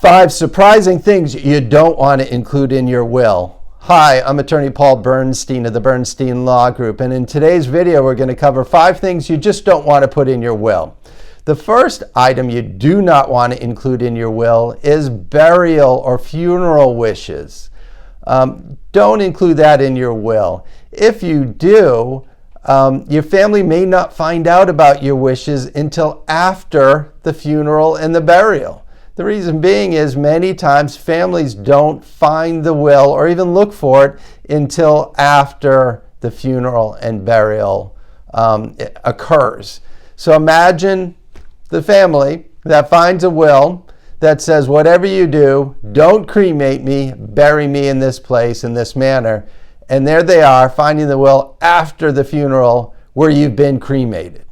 5 surprising things you don't want to include in your will. Hi, I'm attorney Paul Bernstein of the Bernstein Law Group, and in today's video we're going to cover 5 things you just don't want to put in your will. The first item you do not want to include in your will is burial or funeral wishes. Don't include that in your will. If you do, your family may not find out about your wishes until after the funeral and the burial. The reason being is many times families don't find the will or even look for it until after the funeral and burial occurs. So imagine the family that finds a will that says, whatever you do, don't cremate me, bury me in this place, in this manner. And there they are finding the will after the funeral where you've been cremated.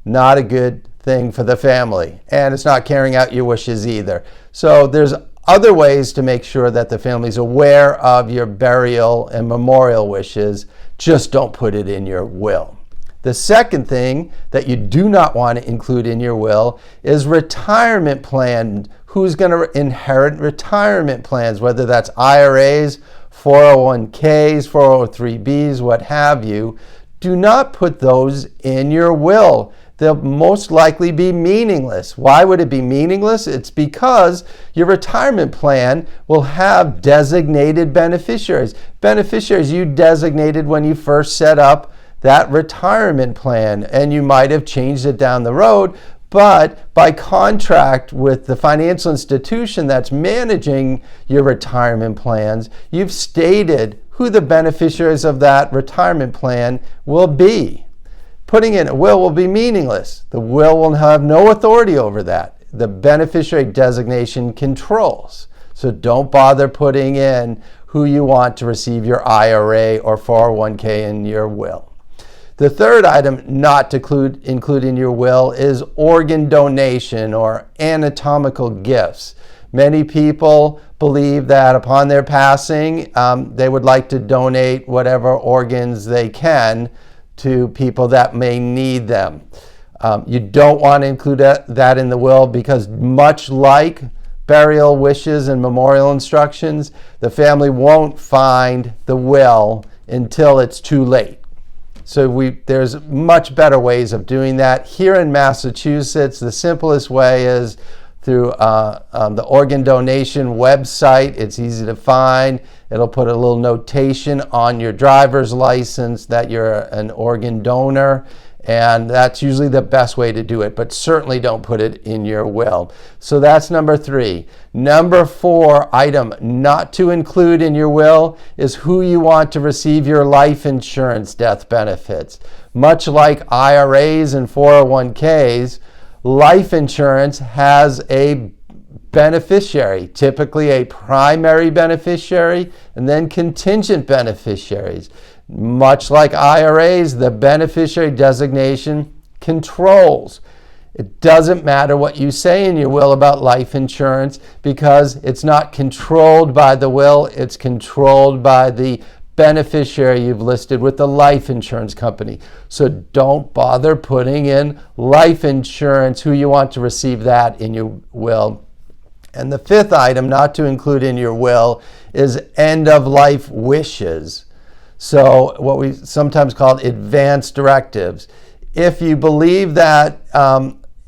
Not a good thing for the family, and it's not carrying out your wishes either. So there's other ways to make sure that the family's aware of your burial and memorial wishes. Just don't put it in your will. The second thing that you do not want to include in your will is retirement plan. Who's going to inherit retirement plans, whether that's IRAs, 401ks, 403bs, what have you. Do not put those in your will. They'll most likely be meaningless. Why would it be meaningless? It's because your retirement plan will have designated beneficiaries. Beneficiaries you designated when you first set up that retirement plan, and you might have changed it down the road, but by contract with the financial institution that's managing your retirement plans, you've stated who the beneficiaries of that retirement plan will be. Putting in a will be meaningless. The will will have no authority over that. The beneficiary designation controls. So don't bother putting in who you want to receive your IRA or 401k in your will. The third item not to include in your will is organ donation or anatomical gifts. Many people believe that upon their passing, they would like to donate whatever organs they can to people that may need them. You don't want to include that in the will because much like burial wishes and memorial instructions, the family won't find the will until it's too late. So there's much better ways of doing that. Here in Massachusetts, the simplest way is through the organ donation website. It's easy to find. It'll put a little notation on your driver's license that you're an organ donor, and that's usually the best way to do it, but certainly don't put it in your will. So that's number 3. Number 4 item not to include in your will is who you want to receive your life insurance death benefits. Much like IRAs and 401ks, life insurance has a beneficiary, typically a primary beneficiary and then contingent beneficiaries. Much like IRAs, the beneficiary designation controls. It doesn't matter what you say in your will about life insurance because it's not controlled by the will, it's controlled by the beneficiary you've listed with the life insurance company. So don't bother putting in life insurance, who you want to receive that in your will. And the 5th item not to include in your will is end-of-life wishes. So what we sometimes call advanced directives. If you believe that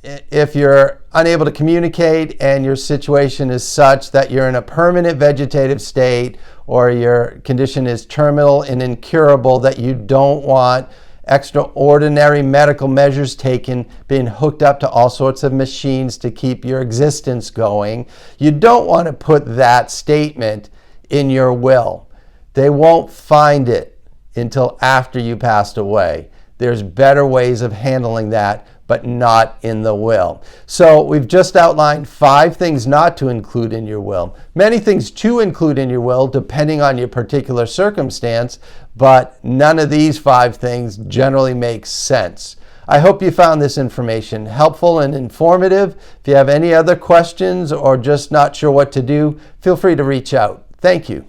if you're unable to communicate and your situation is such that you're in a permanent vegetative state or your condition is terminal and incurable, that you don't want extraordinary medical measures taken, being hooked up to all sorts of machines to keep your existence going, you don't want to put that statement in your will. They won't find it until after you passed away. There's better ways of handling that, but not in the will. So we've just outlined 5 things not to include in your will. Many things to include in your will depending on your particular circumstance, but none of these 5 things generally make sense. I hope you found this information helpful and informative. If you have any other questions or just not sure what to do, feel free to reach out. Thank you.